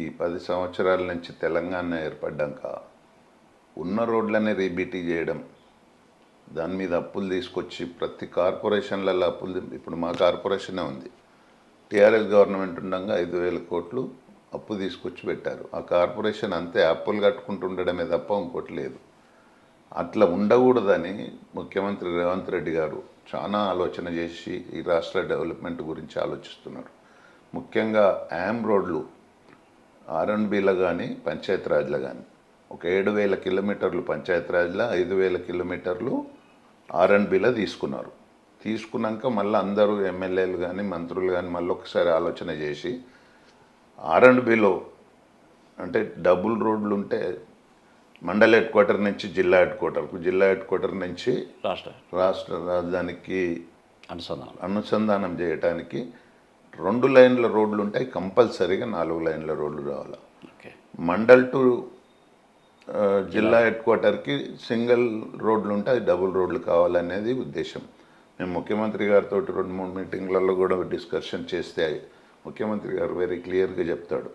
ఈ 10 సంవత్సరాల నుంచి తెలంగాణ ఏర్పడ్డాక ఉన్న రోడ్లనే రీబీటీ చేయడం, దాని మీద అప్పులు తీసుకొచ్చి ప్రతి కార్పొరేషన్లలో అప్పులు, ఇప్పుడు మా కార్పొరేషనే ఉంది, టీఆర్ఎస్ గవర్నమెంట్ ఉండగా 5,000 కోట్లు అప్పు తీసుకొచ్చి పెట్టారు. ఆ కార్పొరేషన్ అంతే అప్పులు కట్టుకుంటుండడమే తప్ప ఇంకోటి లేదు. అట్లా ఉండకూడదని ముఖ్యమంత్రి రేవంత్ రెడ్డి గారు చాలా ఆలోచన చేసి ఈ రాష్ట్ర డెవలప్మెంట్ గురించి ఆలోచిస్తున్నారు. ముఖ్యంగా యామ్ రోడ్లు ఆర్ఎండ్బీలో కానీ పంచాయతీరాజ్లో కానీ ఒక 7,000 కిలోమీటర్లు పంచాయతీరాజ్లో, 5,000 కిలోమీటర్లు ఆర్ఎండ్బీలో తీసుకున్నారు. తీసుకున్నాక మళ్ళీ అందరూ ఎమ్మెల్యేలు కానీ మంత్రులు కానీ మళ్ళీ ఒకసారి ఆలోచన చేసి ఆర్ఎండ్బీలో అంటే డబుల్ రోడ్లు ఉంటే మండల హెడ్ క్వార్టర్ నుంచి జిల్లా హెడ్ క్వార్టర్కు, జిల్లా హెడ్ క్వార్టర్ నుంచి రాష్ట్ర రాజధానికి అనుసంధానం చేయడానికి 2 లైన్ల రోడ్లు ఉంటాయి, కంపల్సరీగా 4 లైన్ల రోడ్లు రావాలి. మండల్ టు జిల్లా హెడ్ క్వార్టర్కి సింగిల్ రోడ్లు ఉంటే అది డబుల్ రోడ్లు కావాలనేది ఉద్దేశం. మేము ముఖ్యమంత్రి గారితో 2-3 మీటింగ్లలో కూడా డిస్కషన్ చేస్తే ముఖ్యమంత్రి గారు వెరీ క్లియర్గా చెప్తాడు,